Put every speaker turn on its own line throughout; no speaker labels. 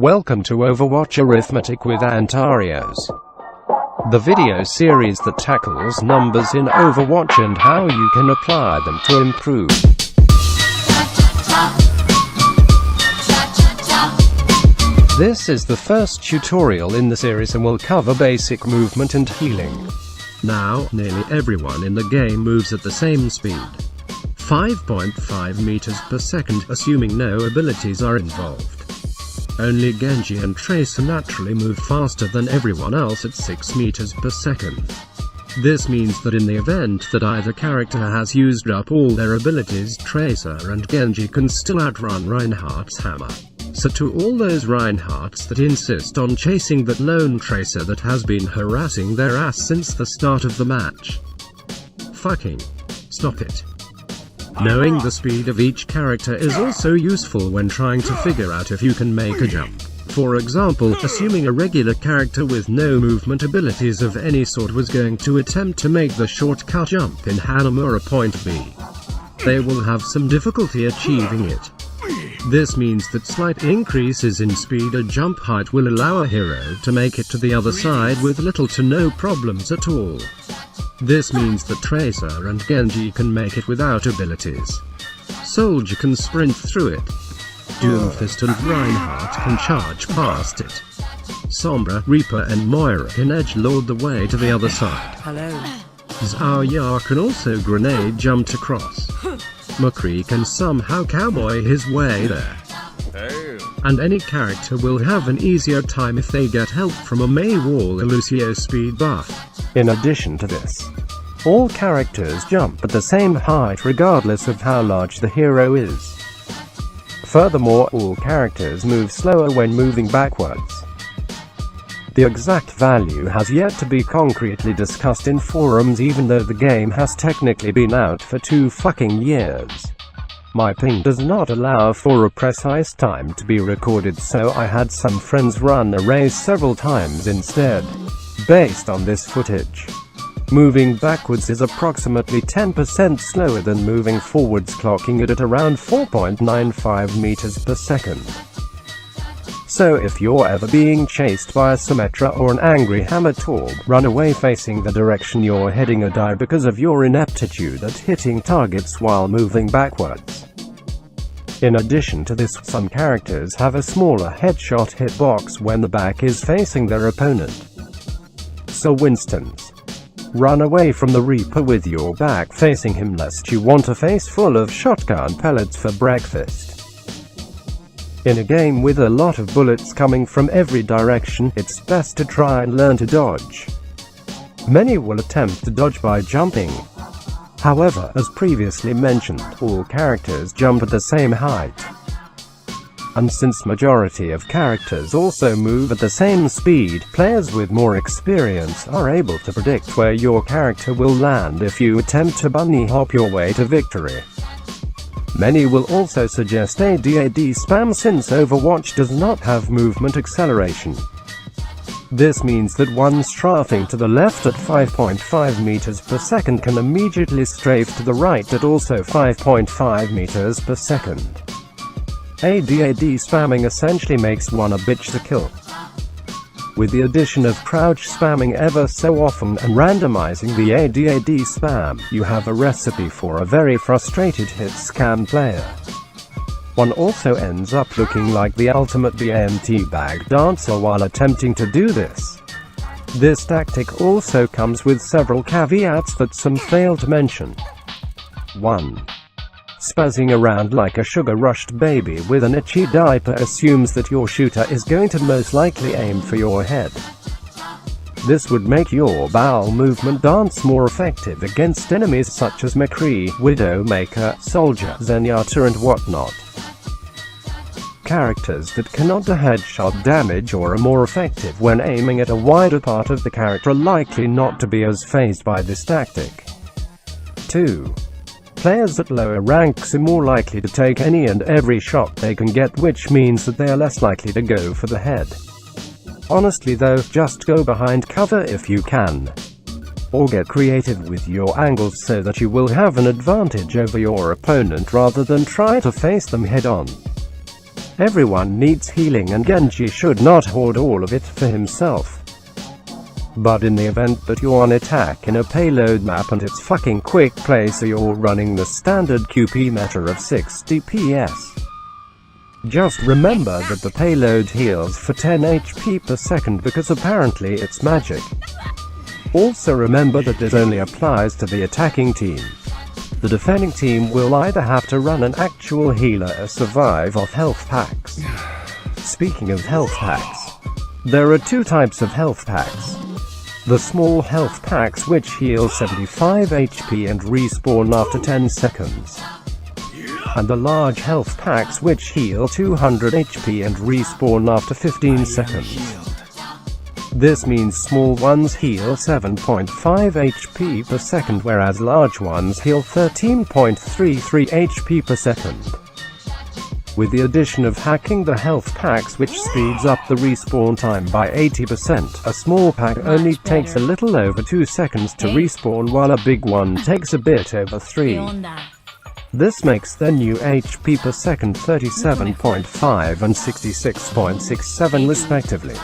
Welcome to Overwatch Arithmetic with Antarios, the video series that tackles numbers in Overwatch and how you can apply them to improve. This is the first tutorial in the series and will cover basic movement and healing. Now, nearly everyone in the game moves at the same speed, 5.5 meters per second, assuming no abilities are involved. Only Genji and Tracer naturally move faster than everyone else at 6 meters per second. This means that in the event that either character has used up all their abilities, Tracer and Genji can still outrun Reinhardt's hammer. So to all those Reinhardts that insist on chasing that lone Tracer that has been harassing their ass since the start of the match, fucking stop it. Knowing the speed of each character is also useful when trying to figure out if you can make a jump. For example, assuming a regular character with no movement abilities of any sort was going to attempt to make the shortcut jump in Hanamura Point B, they will have some difficulty achieving it. This means that slight increases in speed or jump height will allow a hero to make it to the other side with little to no problems at all. This means that Tracer and Genji can make it without abilities. Soldier can sprint through it. Doomfist and Reinhardt can charge past it. Sombra, Reaper and Moira can edgelord the way to the other side. Zarya can also grenade jump to cross. McCree can somehow cowboy his way there. And any character will have an easier time if they get help from a Mei Wall or Lucio speed buff. In addition to this, all characters jump at the same height regardless of how large the hero is. Furthermore, all characters move slower when moving backwards. The exact value has yet to be concretely discussed in forums, even though the game has technically been out for 2 fucking years. My ping does not allow for a precise time to be recorded, so I had some friends run a race several times instead. Based on this footage, moving backwards is approximately 10% slower than moving forwards, clocking it at around 4.95 meters per second. So if you're ever being chased by a Symmetra or an angry Hammer Torb, run away facing the direction you're heading or die because of your ineptitude at hitting targets while moving backwards. In addition to this, some characters have a smaller headshot hitbox when the back is facing their opponent. So Winston's, run away from the Reaper with your back facing him lest you want a face full of shotgun pellets for breakfast. In a game with a lot of bullets coming from every direction, it's best to try and learn to dodge. Many will attempt to dodge by jumping. However, as previously mentioned, all characters jump at the same height. And since majority of characters also move at the same speed, players with more experience are able to predict where your character will land if you attempt to bunny hop your way to victory. Many will also suggest ADAD spam since Overwatch does not have movement acceleration. This means that one strafing to the left at 5.5 meters per second can immediately strafe to the right at also 5.5 meters per second. ADAD spamming essentially makes one a bitch to kill. With the addition of crouch spamming ever so often and randomizing the ADAD spam, you have a recipe for a very frustrated hit scam player. One also ends up looking like the ultimate BMT bag dancer while attempting to do this. This tactic also comes with several caveats that some fail to mention. 1. Spazzing around like a sugar-rushed baby with an itchy diaper assumes that your shooter is going to most likely aim for your head. This would make your bowel movement dance more effective against enemies such as McCree, Widowmaker, Soldier, Zenyatta and whatnot. Characters that cannot do headshot damage or are more effective when aiming at a wider part of the character are likely not to be as fazed by this tactic. 2. Players at lower ranks are more likely to take any and every shot they can get, which means that they are less likely to go for the head. Honestly though, just go behind cover if you can. Or get creative with your angles so that you will have an advantage over your opponent rather than try to face them head on. Everyone needs healing and Genji should not hoard all of it for himself. But in the event that you're on attack in a payload map and it's fucking quick play, so you're running the standard QP meta of 60 PS. Just remember that the payload heals for 10 HP per second because apparently it's magic. Also remember that this only applies to the attacking team. The defending team will either have to run an actual healer or survive off health packs. Speaking of health packs, there are two types of health packs. The small health packs, which heal 75 HP and respawn after 10 seconds. And the large health packs, which heal 200 HP and respawn after 15 seconds. This means small ones heal 7.5 HP per second, whereas large ones heal 13.33 HP per second. With the addition of hacking the health packs, which speeds up the respawn time by 80%, a small pack only takes a little over 2 seconds to respawn, while a big one takes a bit over 3. This makes their new HP per second 37.5 and 66.67 respectively.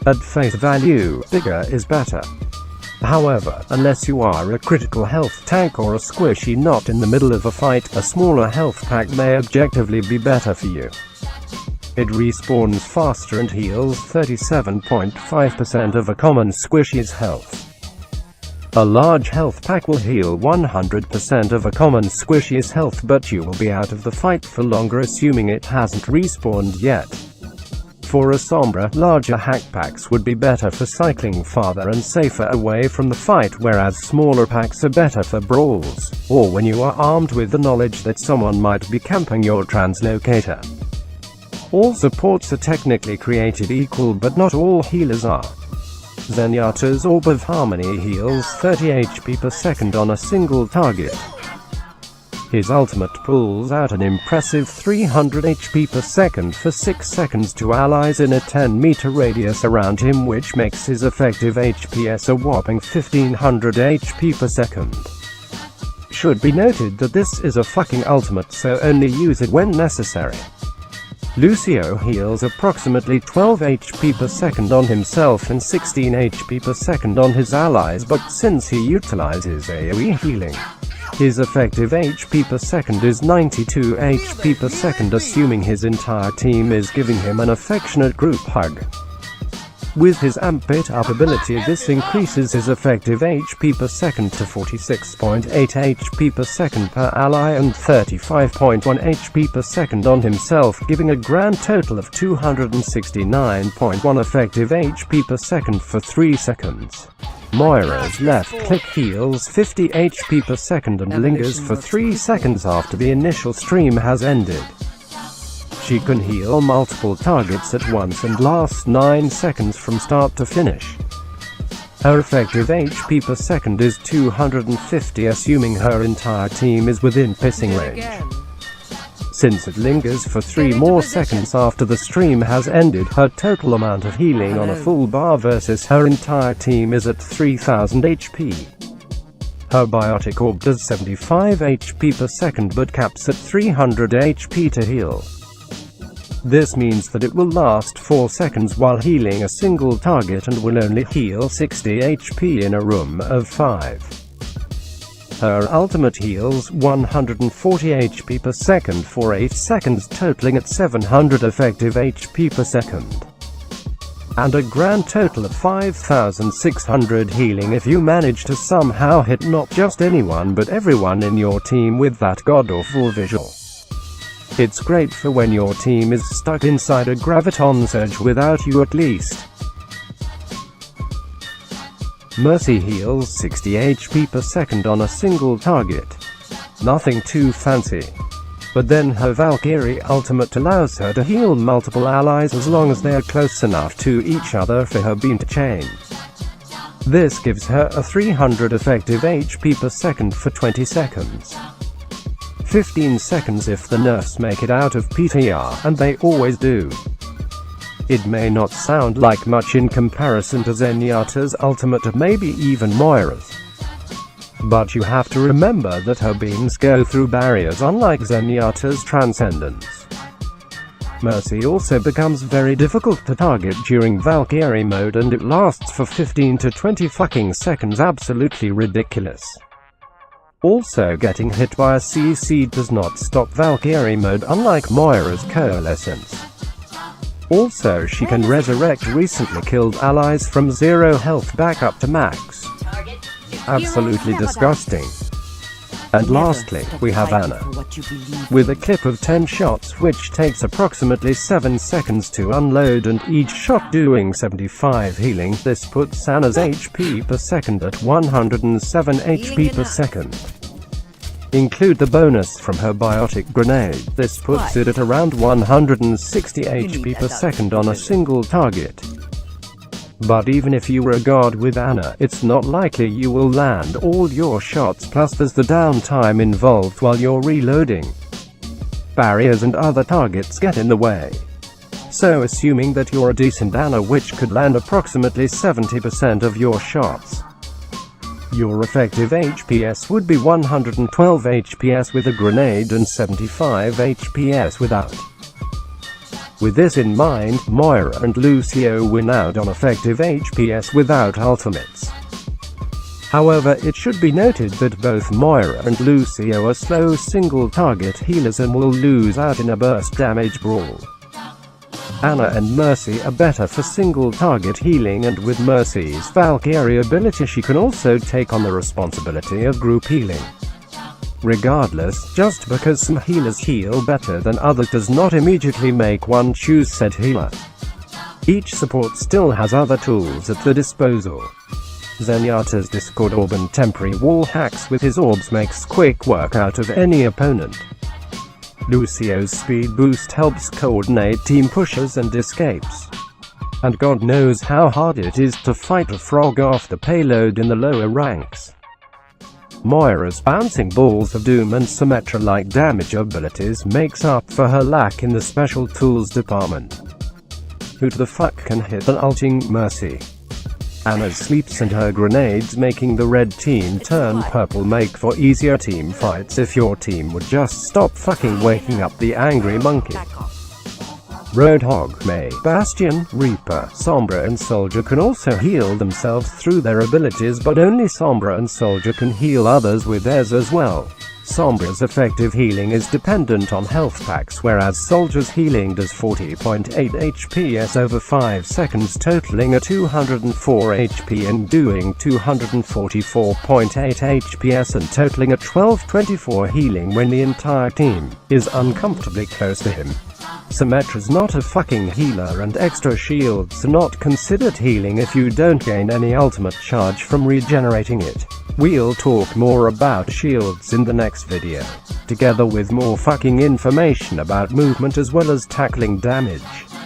At face value, bigger is better. However, unless you are a critical health tank or a squishy not in the middle of a fight, a smaller health pack may objectively be better for you. It respawns faster and heals 37.5% of a common squishy's health. A large health pack will heal 100% of a common squishy's health, but you will be out of the fight for longer assuming it hasn't respawned yet. For a Sombra, larger hack packs would be better for cycling farther and safer away from the fight, whereas smaller packs are better for brawls, or when you are armed with the knowledge that someone might be camping your translocator. All supports are technically created equal, but not all healers are. Zenyatta's Orb of Harmony heals 30 HP per second on a single target. His ultimate pulls out an impressive 300 HP per second for 6 seconds to allies in a 10-meter radius around him, which makes his effective HPS a whopping 1500 HP per second. Should be noted that this is a fucking ultimate, so only use it when necessary. Lucio heals approximately 12 HP per second on himself and 16 HP per second on his allies, but since he utilizes AoE healing, his effective HP per second is 92 HP per second, assuming his entire team is giving him an affectionate group hug. With his Amp It Up ability, this increases his effective HP per second to 46.8 HP per second per ally and 35.1 HP per second on himself, giving a grand total of 269.1 effective HP per second for 3 seconds. Moira's left click heals 50 HP per second and lingers for 3 seconds after the initial stream has ended. She can heal multiple targets at once and lasts 9 seconds from start to finish. Her effective HP per second is 250, assuming her entire team is within pissing range. Since it lingers for 3 more seconds after the stream has ended, her total amount of healing on a full bar versus her entire team is at 3000 HP. Her Biotic Orb does 75 HP per second but caps at 300 HP to heal. This means that it will last 4 seconds while healing a single target and will only heal 60 HP in a room of 5. Her ultimate heals 140 HP per second for 8 seconds, totaling at 700 effective HP per second. And a grand total of 5600 healing if you manage to somehow hit not just anyone but everyone in your team with that god-awful visual. It's great for when your team is stuck inside a graviton surge without you at least. Mercy heals 60 HP per second on a single target. Nothing too fancy. But then her Valkyrie ultimate allows her to heal multiple allies as long as they are close enough to each other for her beam to chain. This gives her a 300 effective HP per second for 20 seconds. 15 seconds if the nerfs make it out of PTR, and they always do. It may not sound like much in comparison to Zenyatta's ultimate or maybe even Moira's. But you have to remember that her beams go through barriers unlike Zenyatta's Transcendence. Mercy also becomes very difficult to target during Valkyrie mode, and it lasts for 15 to 20 fucking seconds. Absolutely ridiculous. Also, getting hit by a CC does not stop Valkyrie mode, unlike Moira's Coalescence. Also, she can resurrect recently killed allies from 0 health back up to max. Absolutely disgusting. And lastly, we have Ana, with a clip of 10 shots which takes approximately 7 seconds to unload, and each shot doing 75 healing. This puts Ana's HP per second at 107 HP per second. Include the bonus from her biotic grenade, this puts it at around 160 HP per second on a single target. But even if you were a god with Ana, it's not likely you will land all your shots, plus there's the downtime involved while you're reloading. Barriers and other targets get in the way. So assuming that you're a decent Ana which could land approximately 70% of your shots, your effective HPS would be 112 HPS with a grenade and 75 HPS without. With this in mind, Moira and Lucio win out on effective HPS without ultimates. However, it should be noted that both Moira and Lucio are slow single-target healers and will lose out in a burst damage brawl. Ana and Mercy are better for single-target healing, and with Mercy's Valkyrie ability she can also take on the responsibility of group healing. Regardless, just because some healers heal better than others does not immediately make one choose said healer. Each support still has other tools at their disposal. Zenyatta's Discord Orb and temporary wall hacks with his orbs makes quick work out of any opponent. Lucio's speed boost helps coordinate team pushes and escapes. And God knows how hard it is to fight a frog off the payload in the lower ranks. Moira's bouncing balls of doom and Symmetra-like damage abilities makes up for her lack in the special tools department. Who the fuck can hit an ulting Mercy? Ana's sleeps and her grenades making the red team turn purple make for easier team fights if your team would just stop fucking waking up the angry monkey. Roadhog, Mei, Bastion, Reaper, Sombra and Soldier can also heal themselves through their abilities, but only Sombra and Soldier can heal others with theirs as well. Sombra's effective healing is dependent on health packs, whereas Soldier's healing does 40.8 HPS over 5 seconds, totaling a 204 HP and doing 244.8 HPS and totaling a 1224 healing when the entire team is uncomfortably close to him. Symmetra's not a fucking healer, and extra shields are not considered healing if you don't gain any ultimate charge from regenerating it. We'll talk more about shields in the next video, together with more fucking information about movement as well as tackling damage.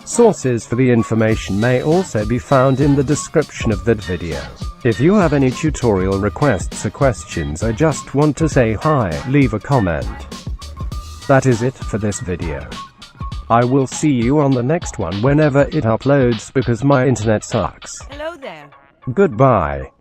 Sources for the information may also be found in the description of that video. If you have any tutorial requests or questions or just want to say hi, leave a comment. That is it for this video. I will see you on the next one whenever it uploads because my internet sucks.
Hello there.
Goodbye.